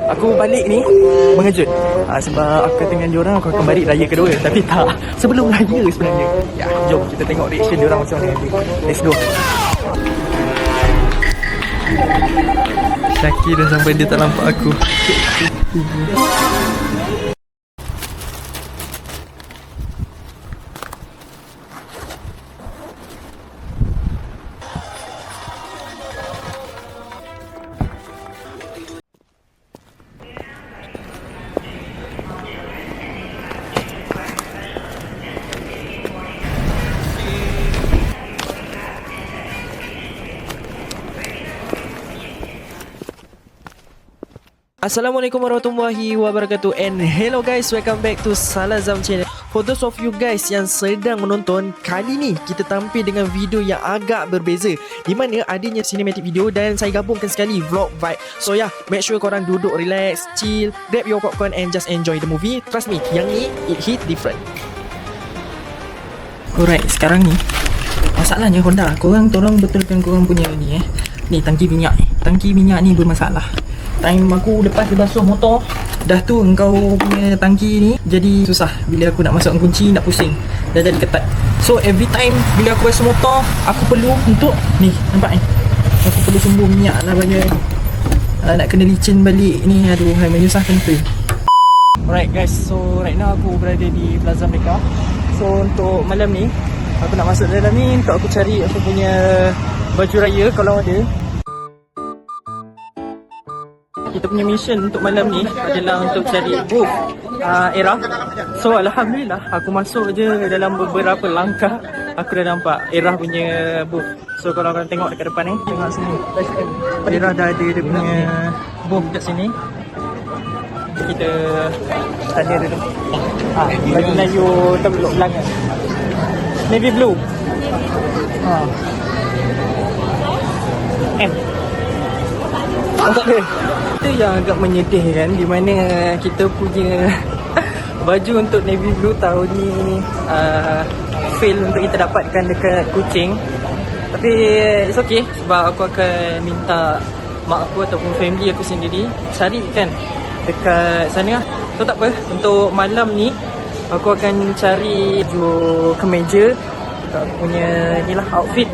Aku balik ni mengejut. Sebab aku kata dengan diorang aku akan balik raya kedua. Tapi tak, sebelum raya sebenarnya. Ya, jom kita tengok reaction diorang macam mana nanti. Let's go. Syakir dah sampai, dia tak nampak aku. Assalamualaikum warahmatullahi wabarakatuh. And hello guys, welcome back to Salazam channel. For those of you guys yang sedang menonton, kali ni kita tampil dengan video yang agak berbeza, di mana adanya cinematic video dan saya gabungkan sekali vlog vibe. So yeah, make sure korang duduk relax, chill, grab your popcorn and just enjoy the movie. Trust me, yang ni it hit different. Alright, sekarang ni masalahnya Honda, korang betulkan korang punya ni ni tangki minyak. Tangki minyak ni bermasalah. Time aku lepas dia basuh motor, dah tu engkau punya tangki ni jadi susah. Bila aku nak masukkan kunci, nak pusing, dah jadi ketat. So every time bila aku basuh motor, aku perlu untuk ni, nampak ni, aku perlu sembur minyak lah banyak. Nak kena licin balik ni, aduh, menyusahkan tu. Alright guys, so right now aku berada di Plaza Merdeka. So untuk malam ni aku nak masuk dalam ni untuk aku cari aku punya baju raya kalau ada. Kita punya mission untuk malam ni adalah untuk cari booth Era. So alhamdulillah aku masuk je dalam beberapa langkah aku dah nampak Era punya booth. So kalau korang tengok dekat depan ni, tengok sini, Era dah ada dia punya booth kat sini. Kita tanya dulu. Baju Melayu terpeluk belakang, navy blue. M. Tak ada. Itu yang agak menyedihkan, di mana kita punya baju untuk navy blue tahun ni fail untuk kita dapatkan dekat Kuching. Tapi it's okay, sebab aku akan minta mak aku ataupun family aku sendiri carikan dekat sana. So tak apa, untuk malam ni aku akan cari baju kemeja untuk aku punya ni lah, outfit.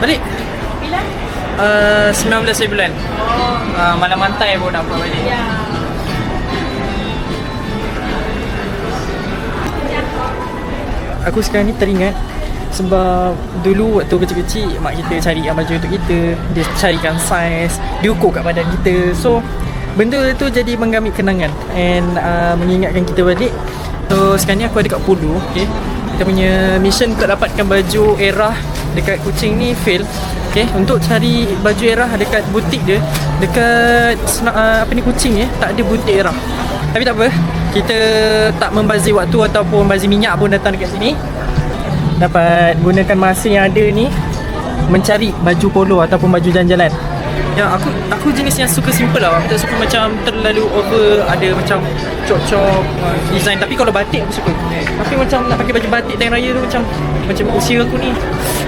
Balik 19 bulan. Malam mantai pun nampak balik. Aku sekarang ni teringat sebab dulu waktu kecil-kecil mak kita cari baju untuk kita, dia carikan saiz, dia ukur kat badan kita. So benda tu jadi menggamit kenangan and mengingatkan kita balik. So sekarang ni aku ada kat Pudu, okay? Kita punya mission untuk dapatkan baju Era dekat Kuching ni fail. Okay, untuk cari baju Era dekat butik dia, dekat Kuching tak ada butik Era. Tapi tak apa, kita tak membazir waktu ataupun bazir minyak pun datang dekat sini. Dapat gunakan masa yang ada ni mencari baju polo ataupun baju jalan-jalan. Ya, aku jenis yang suka simple lah. Aku tak suka macam terlalu over, ada macam cok-cok design. Tapi kalau batik aku suka. Tapi macam nak pakai baju batik time raya tu macam usia aku ni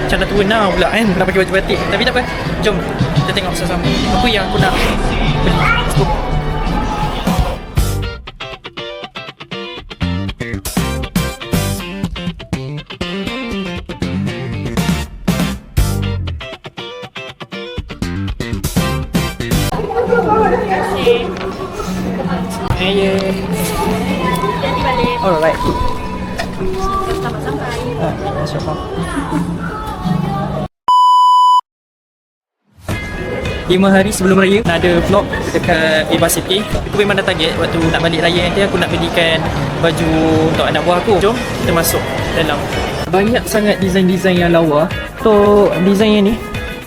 macam dah tua now pula kan, nak pakai baju batik. Tapi tak apa, jom kita tengok sama-sama apa yang aku nak beli. Let's go. Alright. Selamat sampai. InsyaAllah. 5 hari sebelum raya nak ada vlog dekat Bebas City. Aku memang dah target waktu nak balik raya nanti aku nak belikan baju untuk anak buah aku. Jom kita masuk dalam. Banyak sangat design-design yang lawa. So design yang ni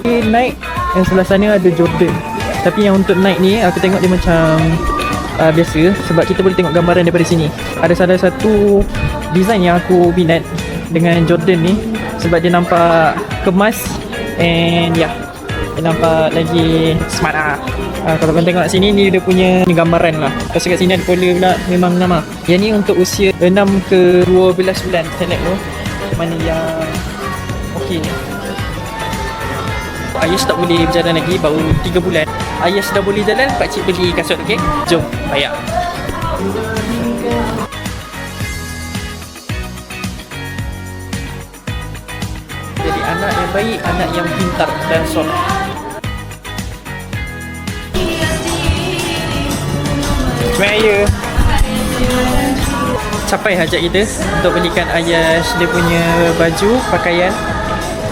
Nike, yang sebelah sana ada Jordan. Tapi yang untuk Nike ni aku tengok dia macam biasa, sebab kita boleh tengok gambaran daripada sini. Ada salah satu design yang aku minat dengan Jordan ni sebab dia nampak kemas and ya, dia nampak lagi smart lah. Kalau korang tengok kat sini, ni dia punya ni gambaran lah. Lepas kat sini ada pola pula, memang nama. Yang ni untuk usia 6 ke 12 bulan. Select tu mana yang okey ni. Ayah tak boleh berjalan lagi, baru 3 bulan. Ayah sudah boleh jalan, pakcik beli kasut, okey? Jom, bayar. Jadi anak yang baik, anak yang pintar dan soleh. Raya capai hajat kita untuk belikan Ayash dia punya baju, pakaian,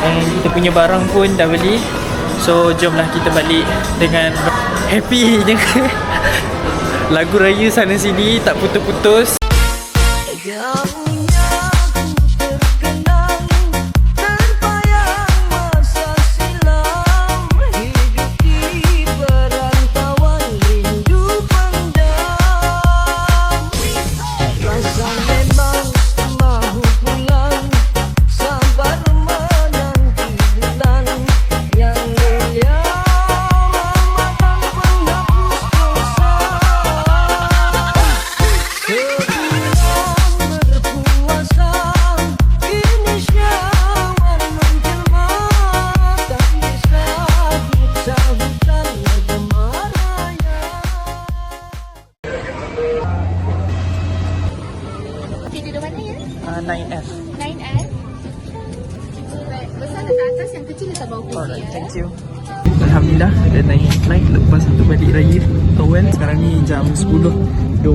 and kita punya barang pun dah beli. So jomlah kita balik dengan happy je. Lagu raya sana sini tak putus-putus. Duduk mana ya? 9F. 9F. Besar letak atas, yang kecil letak bawah kursi. Alright, thank you. Alhamdulillah dah naik flight lepas untuk balik raya Towel. Sekarang ni jam 10.20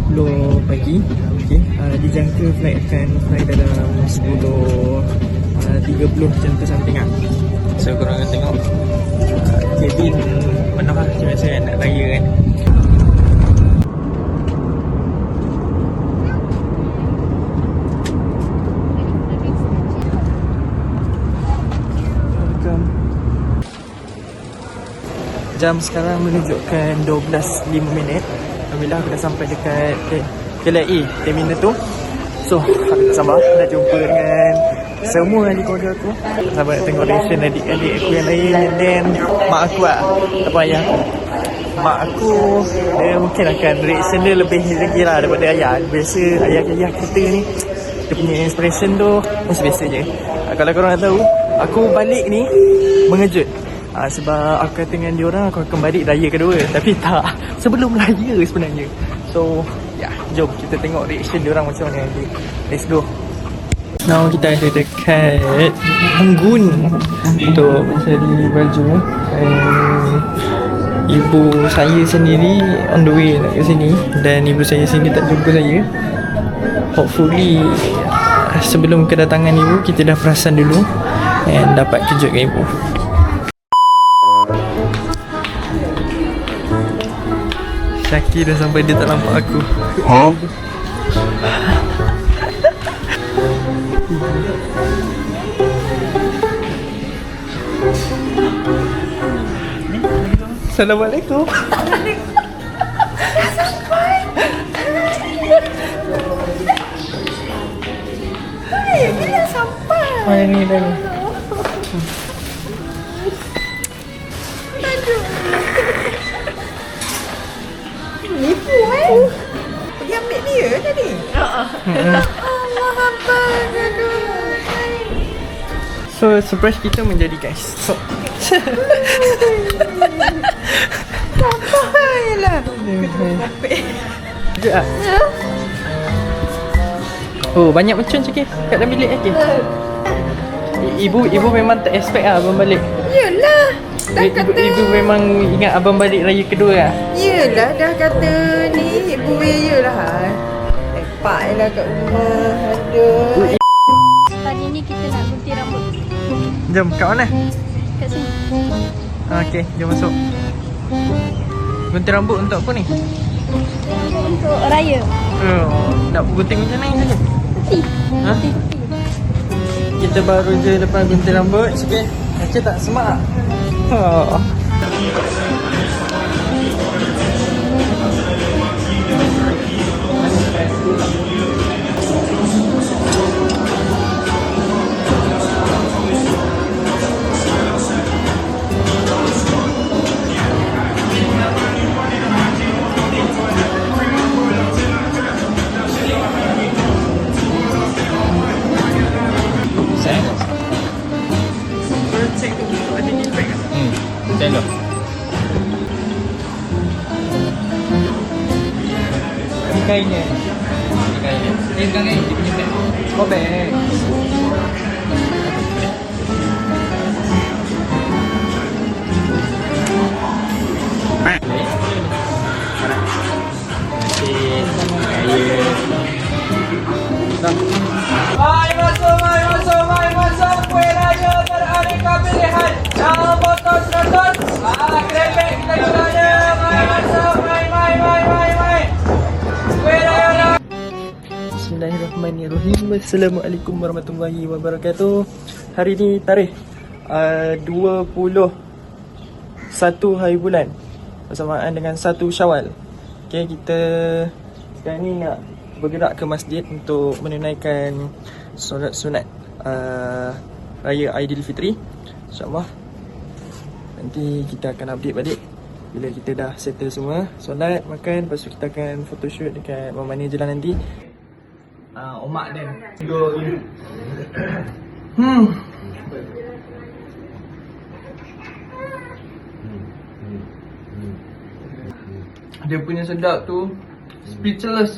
pagi. Okay. Dijangka flight akan fly dalam 10.30 macam tu something lah. So korang akan tengok Kevin penuh lah macam biasa kan, nak raya kan. Jam sekarang menunjukkan 12.05. Alhamdulillah aku dah sampai dekat KLIA terminal tu. So aku tak sabar nak jumpa dengan semua ahli keluarga aku. Sabar nak tengok reaction adik-adik aku yang lain. And then mak aku lah, apa ayah aku. Mak aku dia mungkin akan reaction dia lebih lagi lah daripada ayah. Biasa ayah-ayah kita ni dia punya expression tu masih biasa je. Kalau korang nak tahu, aku balik ni mengejut. Sebab aku kata dengan diorang aku akan balik raya kedua. Tapi tak, sebelum raya sebenarnya. So ya, jom kita tengok reaction diorang macam mana nanti. Let's go. Now kita ada dekat Anggun untuk mencari baju. Ibu saya sendiri on the way nak ke sini. Dan ibu saya sendiri tak jumpa saya. Hopefully sebelum kedatangan ibu kita dah perasan dulu and dapat kejutkan ibu. Syakir dah sampai, dia tak nampak aku. Huh? Assalamualaikum. Sampai. Hai, bila sampai? Oh, ini dah ni. Nipu pergi ambil dia tadi? Allah Akbar. So surprise kita menjadi guys. So Sampai lah. Sekejap lah. Oh, banyak macam sikit kat dalam bilik lagi. Ibu memang tak expect lah abang balik. Yelah, dah kata Ibu memang ingat abang balik raya kedua lah. yelah, dah kata ni ibu Weya lah. Lepak je lah kat rumah. Aduh. Pagi ni kita nak gunting rambut. Jom, kat mana? Kat sini. Okey, jom masuk. Gunting rambut untuk apa ni? Rambut untuk raya. Oh, nak gunting macam mana saja? Peti. Ha? Kita baru je lepas gunting rambut sikit. Macam tak semak. Oh. Saya. Check tu ada ni baik kan? kainnya. Dia kan dia punya bag. Oh, bag. Mai masuk kuih raya beraneka pilihan. Dalam botol 100. Krepek kita gunanya. Mai masuk, mai. Kuih raya lah. Bismillahirrahmanirrahim. Assalamualaikum warahmatullahi wabarakatuh. Hari ni tarikh 21 hari bulan bersamaan dengan 1 Syawal. Okay, kita sekarang ni nak bergerak ke masjid untuk menunaikan solat sunat Raya Aidilfitri. InsyaAllah nanti kita akan update balik bila kita dah settle semua, solat, makan. Lepas tu kita akan photoshoot dekat mana jalan nanti. Omak dia tidur ni. Dia punya sedap tu speechless,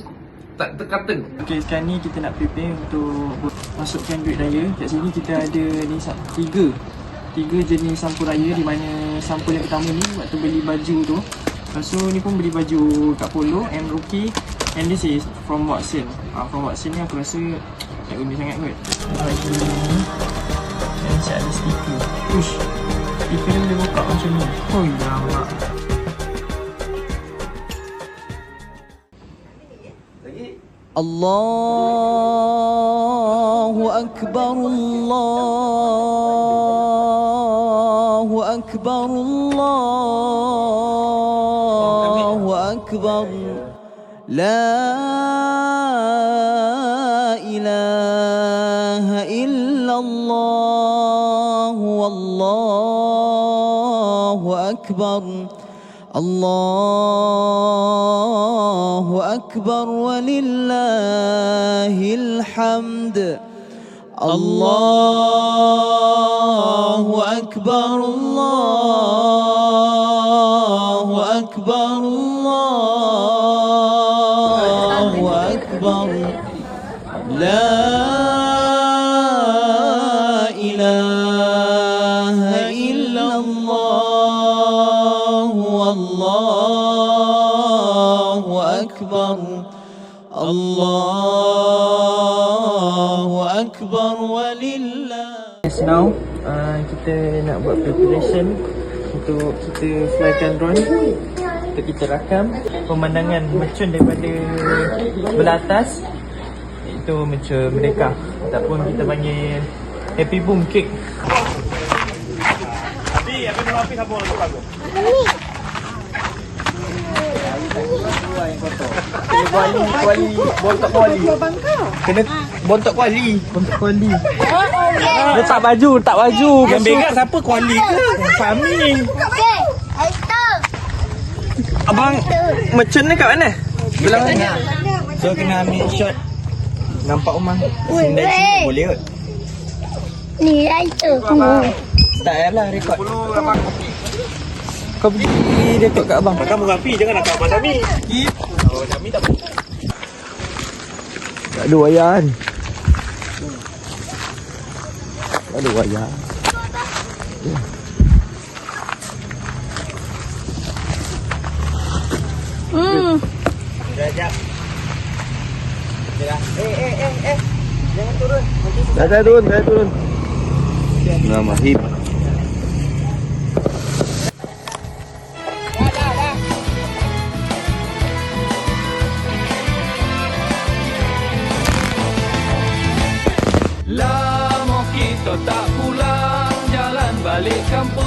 tak terkata. Okay, sekarang ni kita nak prepare untuk masukkan duit raya. Kat sini kita ada ni tiga jenis sampul raya, di mana sampul yang pertama ni waktu beli baju tu. Lepas tu ni pun beli baju kat Polo and Rookie, and this is from Watson. From Watson ni aku rasa tak guna sangat kot. Baju ni dan siap ada stiker. Ush, stiker dia boleh buka macam ni. Oh ya mak. Allahu Akbar, Allahu Akbar, Allahu Akbar. La ilaha illallah, wallahu akbar. Allahu Akbar walillahil hamd. Allahu Akbar, Allahu Akbar, Allahu Akbar. La ilaha illallah, wallahu akbar. Allahu akbar walillah. Yes, now kita nak buat preparation untuk kita flykan drone, untuk kita rakam pemandangan mercun daripada belah atas, iaitu mercun Merdeka ataupun kita panggil Happy Boom Cake. Kuali bontok kuali. Kena bontok kuali. Letak baju. Yang begat siapa, kuali ke? Fahmi. Abang mercun ni kat mana? Belah mana? So kena ambil shot. Nampak Umang. Sini boleh kot. Ni lah itu. Tak payahlah rekod. Kau pergi rekod kat abang. Kamu rapi, jangan nak kat abang Dami. Oh, Dami tak boleh. Tak ada wayar kan? Tak ada wayar. Sekejap. Jangan turun. Dah turun. Nama hip. Lama kita tak pulang, jalan balik kampung.